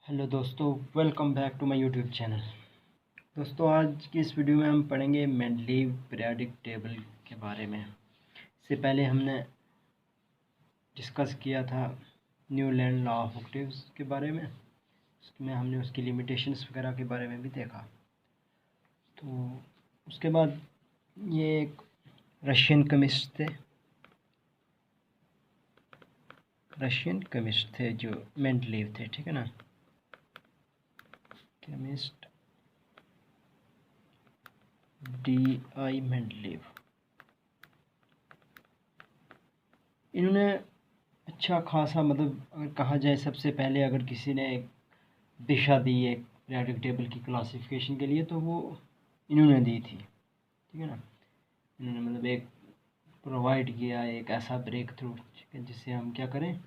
Hello दोस्तों, welcome back to my YouTube channel. दोस्तों, आज की इस वीडियो में हम पढ़ेंगे मेंडलीव पीरियोडिक टेबल के बारे में। इससे पहले हमने डिस्कस किया था न्यूलैंड लॉ ऑफ ऑक्टेव्स के बारे में। उसमें हमने उसकी लिमिटेशंस वगैरह के बारे में भी देखा। तो उसके बाद ये एक रशियन केमिस्ट थे जो मेंडलीव थे, ठीक है ना। Chemist D.I. मेंडलीव। इन्होंने अच्छा खासा अगर कहा जाए, सबसे पहले अगर किसी ने एक दिशा दी है पीरियोडिक टेबल की क्लासिफिकेशन के लिए तो वो इन्होंने दी थी, ठीक है ना। इन्होंने एक प्रोवाइड किया एक ऐसा ब्रेक थ्रू जिससे हम क्या करें,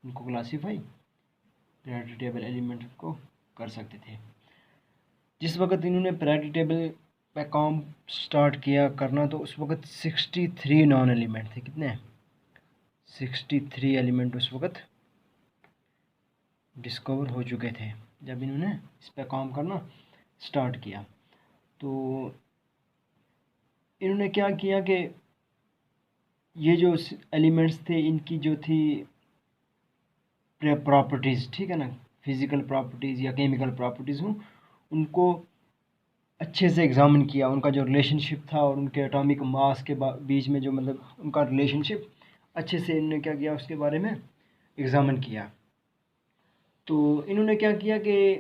इनको क्लासीफाई पीरियोडिक टेबल एलिमेंट को कर सकते थे। जिस वक्त इन्होंने पीरियोडिक टेबल पे काम स्टार्ट किया करना तो उस वक्त 63 नॉन एलिमेंट थे। कितने? 63 एलिमेंट उस वक्त डिस्कवर हो चुके थे जब इन्होंने इस पर काम करना स्टार्ट किया। तो इन्होंने क्या किया कि ये जो एलिमेंट्स थे इनकी जो थी प्रॉपर्टीज़, ठीक है ना, फिज़िकल प्रॉपर्टीज़ या केमिकल प्रॉपर्टीज़ हों, उनको अच्छे से एग्ज़ामिन किया। उनका जो रिलेशनशिप था और उनके एटॉमिक मास के बीच में जो उनका रिलेशनशिप अच्छे से इन्होंने क्या किया, उसके बारे में एग्ज़ामिन किया। तो इन्होंने क्या किया कि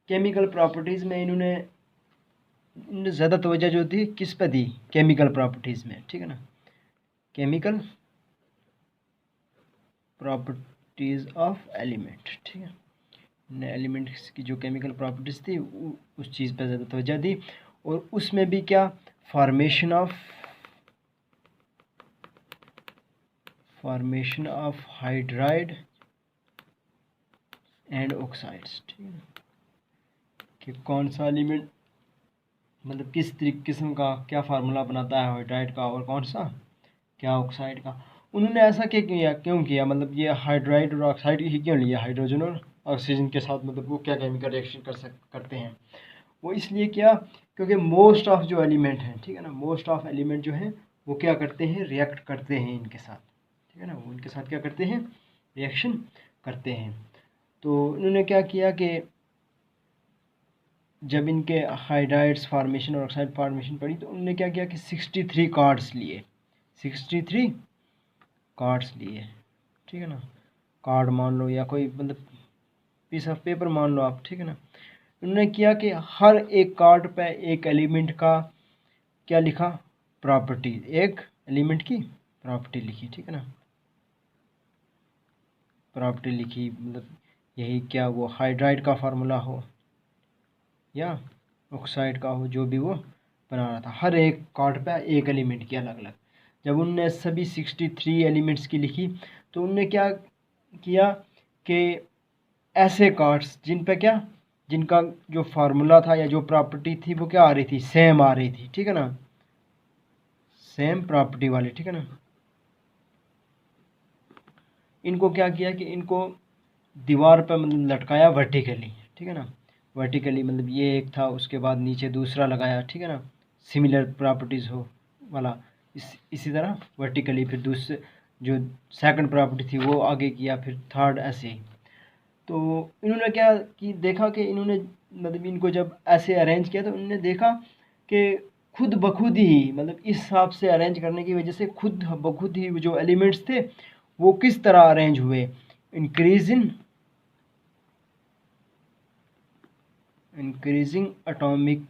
केमिकल प्रॉपर्टीज़ में इन्होंने ज़्यादा तवज्जो जो थी किस पे दी, केमिकल प्रॉपर्टीज़ में, ठीक है ना। केमिकल प्रॉपर्टीज़ ऑफ एलिमेंट, ठीक है। ने एलिमेंट्स की जो केमिकल प्रॉपर्टीज़ थी उस चीज़ पे ज़्यादा तवज्जो दी। और उसमें भी क्या, formation of hydride and oxides, ठीक है। कि कौन सा एलिमेंट किस किस्म का क्या फार्मूला बनाता है हाइड्राइड का और कौन सा क्या ऑक्साइड का। उन्होंने ऐसा क्यों किया, ये हाइड्राइड और ऑक्साइड ही क्यों लिया, हाइड्रोजन और ऑक्सीजन के साथ, वो क्या केमिकल रिएक्शन करते हैं। वो इसलिए किया क्योंकि मोस्ट ऑफ जो एलिमेंट हैं, ठीक है ना, मोस्ट ऑफ एलिमेंट जो हैं वो क्या करते हैं, रिएक्ट करते हैं इनके साथ, ठीक है ना। वो इनके साथ क्या करते हैं, रिएक्शन करते हैं। तो इन्होंने क्या किया कि जब इनके हाइड्राइड्स फॉर्मेशन और ऑक्साइड फॉर्मेशन पड़ी तो उन्होंने क्या किया कि 63 कार्ड्स लिए, 63 कार्ड्स लिए, ठीक है ना। कार्ड मान लो या कोई पीस ऑफ पेपर मान लो आप, ठीक है ना। उन्होंने किया कि हर एक कार्ड पे एक एलिमेंट का क्या लिखा, प्रॉपर्टी, एक एलिमेंट की प्रॉपर्टी लिखी, ठीक है ना। प्रॉपर्टी लिखी यही क्या, वो हाइड्राइड का फार्मूला हो या ऑक्साइड का हो, जो भी वो बना रहा था, हर एक कार्ड पे एक एलिमेंट की अलग अलग। जब उनने सभी 63 एलिमेंट्स की लिखी तो उनने क्या किया कि ऐसे कार्ड्स जिनका जो फार्मूला था या जो प्रॉपर्टी थी वो क्या आ रही थी, सेम आ रही थी, ठीक है ना, सेम प्रॉपर्टी वाले, ठीक है ना। इनको क्या किया कि इनको दीवार पर लटकाया वर्टिकली, ठीक है ना। वर्टिकली ये एक था, उसके बाद नीचे दूसरा लगाया, ठीक है ना, सिमिलर प्रॉपर्टीज़ हो वाला। इसी तरह वर्टिकली फिर दूसरे जो सेकंड प्रॉपर्टी थी वो आगे किया, फिर थर्ड, ऐसे ही। तो इन्होंने क्या कि देखा कि इन्होंने इनको जब ऐसे अरेंज किया तो उन्होंने देखा कि खुद ब खुद ही इस हिसाब से अरेंज करने की वजह से खुद ब खुद ही जो एलिमेंट्स थे वो किस तरह अरेंज हुए, इंक्रीजिंग एटॉमिक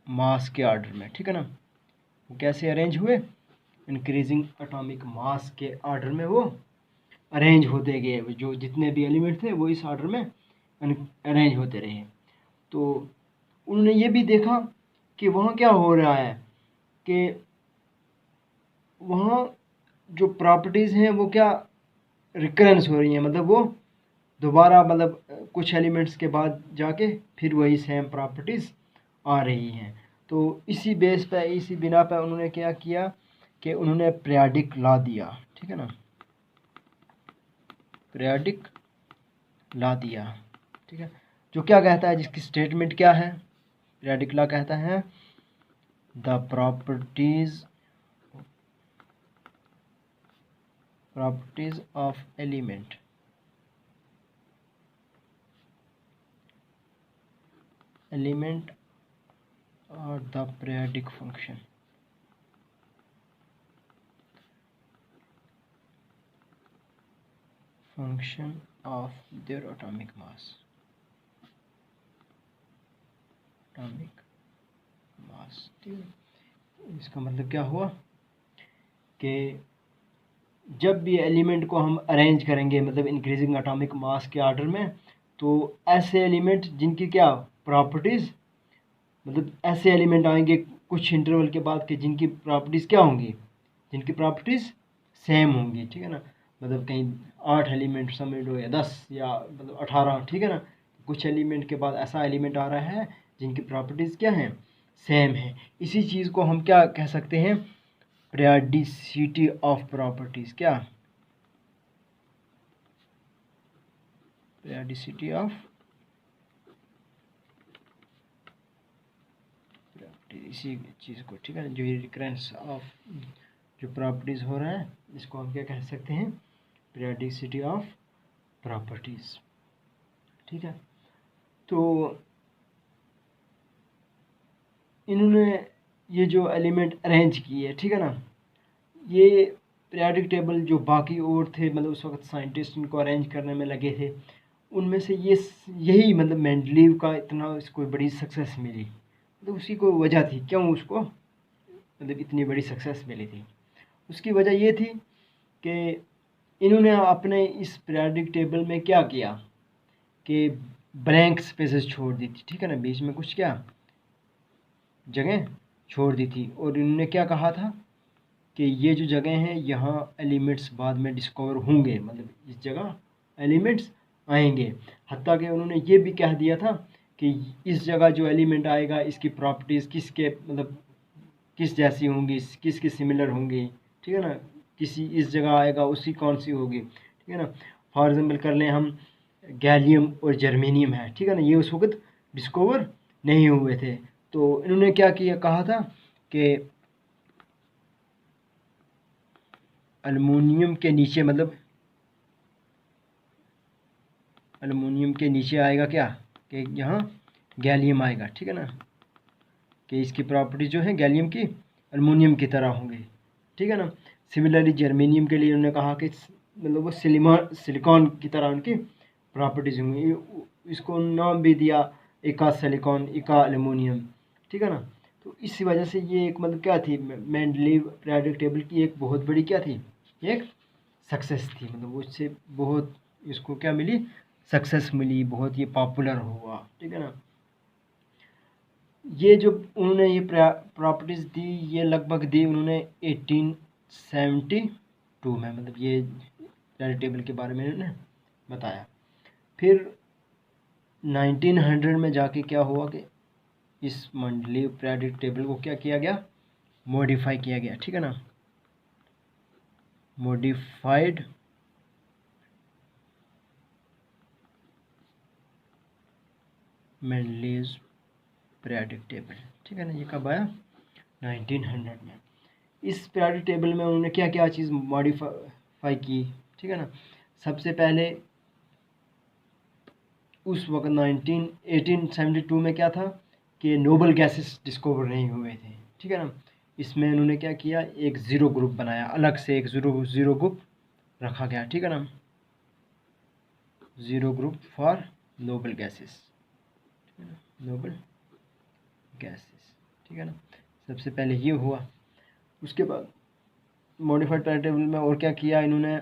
मास के ऑर्डर में, ठीक है ना। वो कैसे अरेंज हुए, इंक्रीजिंग एटॉमिक मास के ऑर्डर में वो अरेंज होते गए। जो जितने भी एलिमेंट थे वो इस ऑर्डर में अरेंज होते रहे। तो उन्होंने ये भी देखा कि वहाँ क्या हो रहा है कि वहाँ जो प्रॉपर्टीज़ हैं वो क्या रिकरेंस हो रही हैं, वो दोबारा कुछ एलिमेंट्स के बाद जाके फिर वही सेम प्रॉपर्टीज़ आ रही हैं। तो इसी बेस पे, इसी बिना पे उन्होंने क्या किया कि उन्होंने पीरियोडिक लॉ दिया, ठीक है ना, पीरियोडिक लॉ दिया। ठीक है। जो क्या कहता है, जिसकी स्टेटमेंट क्या है, पीरियोडिक लॉ कहता है द प्रॉपर्टीज ऑफ एलिमेंट और the periodic function of their atomic mass इसका मतलब क्या हुआ कि जब भी एलिमेंट को हम अरेंज करेंगे, मतलब इंक्रीजिंग एटॉमिक मास के आर्डर में, तो ऐसे एलिमेंट जिनकी क्या प्रॉपर्टीज़, मतलब ऐसे एलिमेंट आएंगे कुछ इंटरवल के बाद के जिनकी प्रॉपर्टीज़ क्या होंगी, जिनकी प्रॉपर्टीज़ सेम होंगी, ठीक है ना। मतलब कहीं 8 एलिमेंट समझ लो या 10 या मतलब 18, ठीक है ना। कुछ एलिमेंट के बाद ऐसा एलिमेंट आ रहा है जिनकी प्रॉपर्टीज़ क्या हैं, सेम है। इसी चीज़ को हम क्या कह सकते हैं, पीरियोडिसिटी ऑफ प्रॉपर्टीज़। क्या, पीरियोडिसिटी ऑफ इसी चीज़ को, ठीक है, जो ये रिकरेंस ऑफ जो प्रॉपर्टीज़ हो रहा है, इसको हम क्या कह सकते हैं, पीरियोडिसिटी ऑफ प्रॉपर्टीज़, ठीक है। तो इन्होंने ये जो एलिमेंट अरेंज किए, ठीक है ना, ये पीरियोडिक टेबल जो बाकी और थे, मतलब उस वक्त साइंटिस्ट इनको अरेंज करने में लगे थे, उनमें से यही मतलब मेंडलीव का इतना इसको बड़ी सक्सेस मिली, मतलब उसी को वजह थी क्यों उसको मतलब इतनी बड़ी सक्सेस मिली थी। उसकी वजह ये थी कि इन्होंने अपने इस पीरियोडिक टेबल में क्या किया कि ब्लैंक स्पेसेस छोड़ दी थी, ठीक है ना, बीच में कुछ क्या जगह छोड़ दी थी। और इन्होंने क्या कहा था कि ये जो जगह हैं यहाँ एलिमेंट्स बाद में डिस्कवर होंगे, मतलब इस जगह एलिमेंट्स आएंगे। हत्ता कि उन्होंने ये भी कह दिया था कि इस जगह जो एलिमेंट आएगा इसकी प्रॉपर्टीज़ किसके मतलब किस जैसी होंगी, किसकी सिमिलर होंगी, ठीक है ना। किसी इस जगह आएगा उसकी कौन सी होगी, ठीक है ना। फॉर एग्जांपल कर लें हम, गैलियम और जर्मेनियम है, ठीक है ना, ये उस वक्त डिस्कवर नहीं हुए थे। तो इन्होंने क्या किया, कहा था कि एल्युमिनियम के नीचे, मतलब एल्युमिनियम के नीचे आएगा क्या कि यहाँ गैलियम आएगा, ठीक है ना, कि इसकी प्रॉपर्टी जो है गैलियम की एल्युमिनियम की तरह होंगी, ठीक है ना। सिमिलरली जर्मेनियम के लिए उन्होंने कहा कि मतलब वो सिलिकॉन की तरह उनकी प्रॉपर्टीज होंगी। इसको नाम भी दिया इका सिलिकॉन, इका एल्युमिनियम, ठीक है ना। तो इसी वजह से ये एक मतलब क्या थी, मेंडलीव पीरियोडिक टेबल की एक बहुत बड़ी क्या थी, एक सक्सेस थी। मतलब उससे बहुत इसको क्या मिली, सक्सेस मिली, बहुत ये पॉपुलर हुआ, ठीक है ना। ये जो उन्होंने ये प्रॉपर्टीज़ दी, ये लगभग दी उन्होंने 1872 में, मतलब ये पीरियोडिक टेबल के बारे में उन्होंने बताया। फिर 1900 में जाके क्या हुआ कि इस मेंडलीव पीरियोडिक टेबल को क्या किया गया, मॉडिफाई किया गया, ठीक है ना, मॉडिफाइड मेंडलीव पीरियोडिक टेबल, ठीक है ना। ये कब आया, 1900 में। इस पीरियोडिक टेबल में उन्होंने क्या क्या चीज़ मॉडिफाई की, ठीक है ना। सबसे पहले उस वक्त 1872 में क्या था कि नोबल गैसेस डिस्कवर नहीं हुए थे, ठीक है ना। इसमें उन्होंने क्या किया, एक ज़ीरो ग्रुप बनाया, अलग से एक ज़ीरो ग्रुप रखा गया, ठीक है ना, zero group for noble gases, noble gases, ठीक है ना। सबसे पहले ये हुआ। उसके बाद मॉडिफाइड पीरियोडिक टेबल में और क्या किया इन्होंने,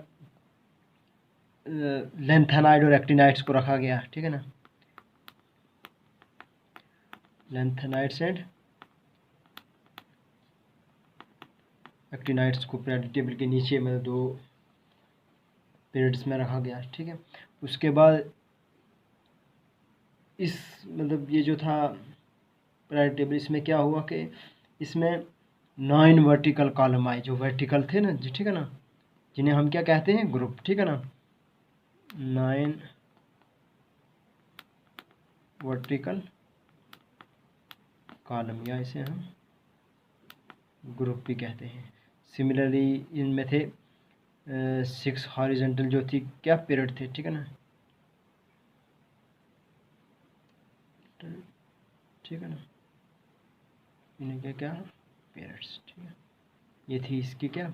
लेंथेनाइड और एक्टिनाइड्स को रखा गया, ठीक है ना, लेंथेनाइड्स एंड एक्टिनाइड्स को पीरियोडिक टेबल के नीचे में 2 पीरियड्स में रखा गया, ठीक है। उसके बाद इस मतलब ये जो था पीरियोडिक टेबल, इसमें क्या हुआ कि इसमें 9 वर्टिकल कॉलम आए, जो वर्टिकल थे ना जी, ठीक है ना, जिन्हें हम क्या कहते हैं, ग्रुप, ठीक है ना, 9 वर्टिकल कॉलम, या इसे हम ग्रुप भी कहते हैं। सिमिलरली इनमें थे 6 हॉरिजॉन्टल जो थी क्या पीरियड थे, ठीक है ना, ठीक है ना, इन्हें क्या क्या पीरियड्स, ठीक है। ये थी इसकी क्या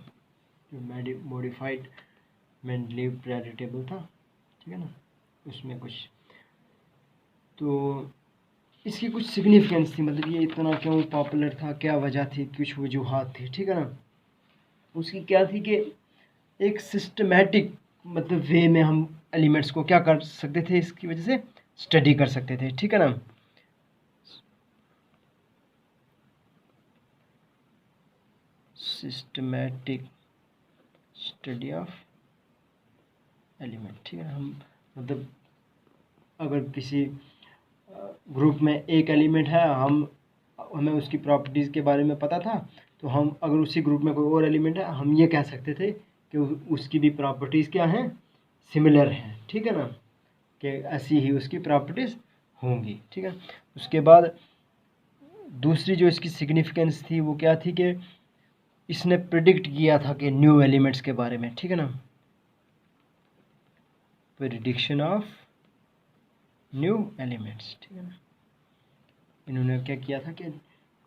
जो मॉडिफाइड मेंडलीव प्रायोरिटी टेबल था, ठीक है ना, उसमें कुछ तो इसकी कुछ सिग्निफिकेंस थी, मतलब ये इतना क्यों पॉपुलर था, क्या वजह थी, कुछ वजूहात थी, ठीक है ना। उसकी क्या थी कि एक सिस्टमेटिक मतलब वे में हम एलिमेंट्स को क्या कर सकते थे, इसकी वजह से स्टडी कर सकते थे, ठीक है ना। सिस्टमेटिक स्टडी ऑफ एलिमेंट, ठीक है। हम मतलब अगर किसी ग्रुप में एक एलिमेंट है, हमें उसकी प्रॉपर्टीज़ के बारे में पता था, तो हम अगर उसी ग्रुप में कोई और एलिमेंट है, हम ये कह सकते थे कि उसकी भी प्रॉपर्टीज़ क्या हैं, सिमिलर हैं, ठीक है ना, कि ऐसी ही उसकी प्रॉपर्टीज़ होंगी, ठीक है। उसके बाद दूसरी जो इसकी सिग्निफिकेंस थी वो क्या थी कि इसने प्रिडिक्ट किया था कि न्यू एलिमेंट्स के बारे में, ठीक है ना, प्रिडिक्शन ऑफ न्यू एलिमेंट्स, ठीक है ना। इन्होंने क्या किया था कि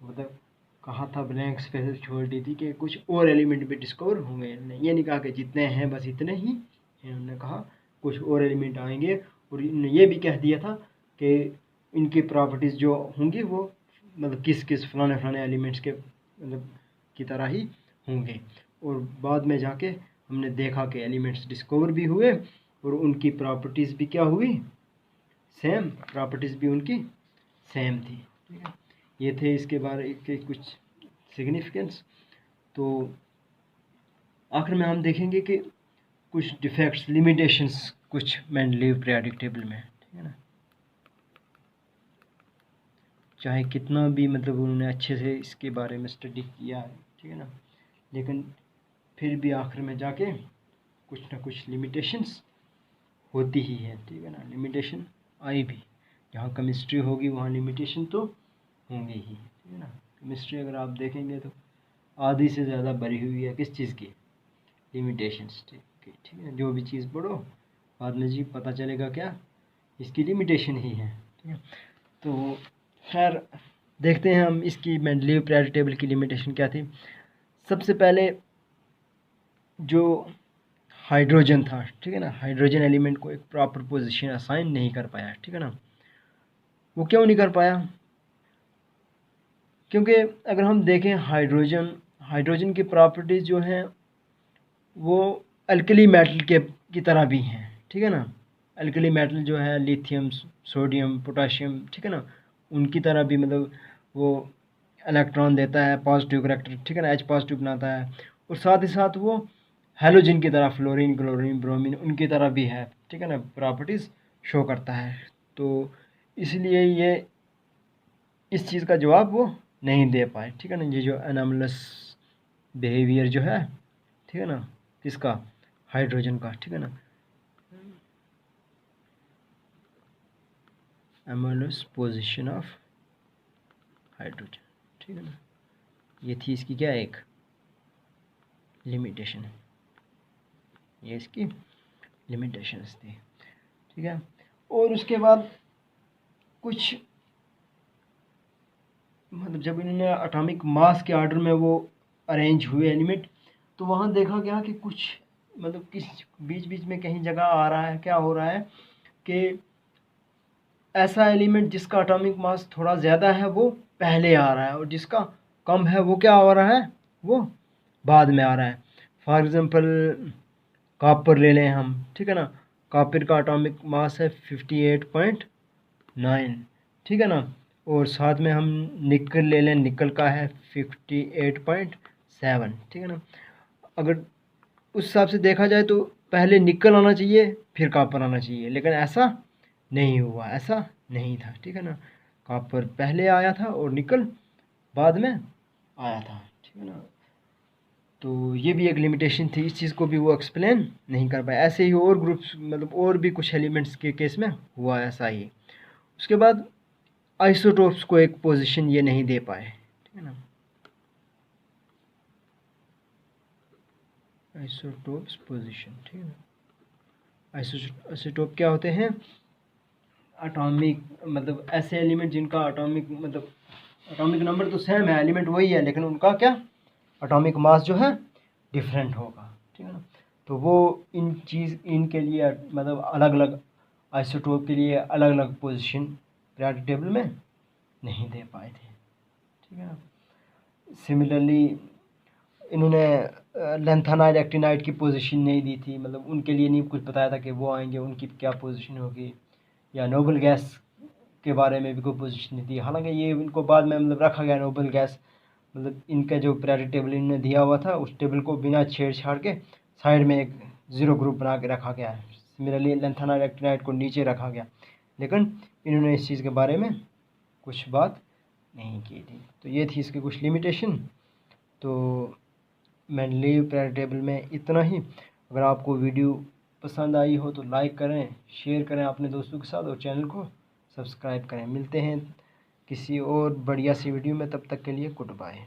मतलब कहा था, ब्लैंक स्पेस छोड़ दी थी कि कुछ और एलिमेंट भी डिस्कवर होंगे। ये नहीं कहा कि जितने हैं बस इतने ही, इन्होंने कहा कुछ और एलिमेंट आएंगे, और इन्होंने ये भी कह दिया था कि इनकी प्रॉपर्टीज़ जो होंगी वो मतलब किस किस फलाने फलाने एलिमेंट्स के मतलब की तरह ही होंगे। और बाद में जाके हमने देखा कि एलिमेंट्स डिस्कवर भी हुए और उनकी प्रॉपर्टीज़ भी क्या हुई, सेम प्रॉपर्टीज़ भी उनकी सेम थी, ठीक है। ये थे इसके बारे के कुछ सिग्निफिकेंस। तो आखिर में हम देखेंगे कि कुछ डिफेक्ट्स, लिमिटेशंस कुछ मेंडलीव पीरियोडिक टेबल में, ठीक है ना। चाहे कितना भी मतलब उन्होंने अच्छे से इसके बारे में स्टडी किया है, ठीक है ना, लेकिन फिर भी आखिर में जाके कुछ ना कुछ लिमिटेशंस होती ही है, ठीक है ना। लिमिटेशन आई भी, जहाँ केमिस्ट्री होगी वहाँ लिमिटेशन तो होंगे ही, ठीक है ना। केमिस्ट्री अगर आप देखेंगे तो आधी से ज़्यादा भरी हुई है किस चीज़ की, लिमिटेशंस, ठीक है। जो भी चीज़ पढ़ो बाद में जी पता चलेगा क्या, इसकी लिमिटेशन ही है, ठीक है। तो खैर देखते हैं हम इसकी मेंडलीव पीरियोडिक टेबल की लिमिटेशन क्या थी। सबसे पहले जो हाइड्रोजन था, ठीक है ना, हाइड्रोजन एलिमेंट को एक प्रॉपर पोजीशन असाइन नहीं कर पाया, ठीक है ना। वो क्यों नहीं कर पाया, क्योंकि अगर हम देखें हाइड्रोजन की प्रॉपर्टीज़ जो हैं वो अल्कली मेटल के की तरह भी हैं, ठीक है ना। अल्कली मेटल जो है लिथियम, सोडियम, पोटाशियम, ठीक है ना, उनकी तरह भी मतलब वो इलेक्ट्रॉन देता है, पॉजिटिव करैक्टर, ठीक है ना, H पॉजिटिव बनाता है। और साथ ही साथ वो हेलोजन की तरह फ्लोरीन, क्लोरीन, ब्रोमीन उनकी तरह भी है, ठीक है ना, प्रॉपर्टीज़ शो करता है। तो इसलिए ये इस चीज़ का जवाब वो नहीं दे पाए, ठीक है ना। ये जो एनामलस बिहेवियर जो है, ठीक है ना, किसका, हाइड्रोजन का, ठीक है ना, एनामलस पोजीशन ऑफ हाइड्रोजन, ठीक है ना। ये थी इसकी क्या एक लिमिटेशन, ये इसकी लिमिटेशंस थी, ठीक है। और उसके बाद कुछ मतलब जब इन्होंने एटॉमिक मास के ऑर्डर में वो अरेंज हुए एलिमेंट, तो वहाँ देखा गया कि कुछ मतलब किस बीच बीच में कहीं जगह आ रहा है, क्या हो रहा है कि ऐसा एलिमेंट जिसका एटॉमिक मास थोड़ा ज़्यादा है वो पहले आ रहा है, और जिसका कम है वो क्या हो रहा है, वो बाद में आ रहा है। फॉर एग्ज़ाम्पल कॉपर ले लें हम, ठीक है ना, कॉपर का एटॉमिक मास है 58.9, ठीक है ना। और साथ में हम निकल ले लें, निकल का है 58.7, ठीक है ना। अगर उस हिसाब से देखा जाए तो पहले निकल आना चाहिए फिर कॉपर आना चाहिए, लेकिन ऐसा नहीं हुआ, ऐसा नहीं था, ठीक है ना। कॉपर पहले आया था और निकल बाद में आया था, ठीक है ना। तो ये भी एक लिमिटेशन थी, इस चीज़ को भी वो एक्सप्लेन नहीं कर पाया। ऐसे ही और ग्रुप्स मतलब और भी कुछ एलिमेंट्स के केस में हुआ ऐसा ही। उसके बाद आइसोटोप्स को एक पोजीशन ये नहीं दे पाए, ठीक है ना। आइसोटोप्स पोजीशन, ठीक है ना। आइसोटोप क्या होते हैं? एटॉमिक मतलब ऐसे एलिमेंट जिनका एटॉमिक मतलब एटॉमिक नंबर तो सेम है, एलिमेंट वही है, लेकिन उनका क्या एटॉमिक मास जो है डिफरेंट होगा, ठीक है ना। तो वो इनके लिए मतलब अलग अलग आइसोटोप के लिए अलग अलग पोजीशन पीरियोडिक टेबल में नहीं दे पाए थे, ठीक है ना। सिमिलरली इन्होंने लेंथेनाइड एक्टिनाइड की पोजीशन नहीं दी थी, मतलब उनके लिए नहीं कुछ बताया था कि वो आएंगे उनकी क्या पोजीशन होगी, या नोबल गैस के बारे में भी कोई पोजीशन नहीं थी। हालांकि ये इनको बाद में मतलब रखा गया नोबल गैस, मतलब इनका जो पीरियोडिक टेबल इन्होंने दिया हुआ था उस टेबल को बिना छेड़छाड़ के साइड में एक ज़ीरो ग्रुप बना के रखा गया है। सिमिलरली लेंथेनाइड एक्टिनाइड को नीचे रखा गया, लेकिन इन्होंने इस चीज़ के बारे में कुछ बात नहीं की थी। तो ये थी इसकी कुछ लिमिटेशन। तो मेनली पीरियोडिक टेबल में इतना ही। अगर आपको वीडियो पसंद आई हो तो लाइक करें, शेयर करें अपने दोस्तों के साथ और चैनल को सब्सक्राइब करें। मिलते हैं किसी और बढ़िया सी वीडियो में, तब तक के लिए गुड बाय।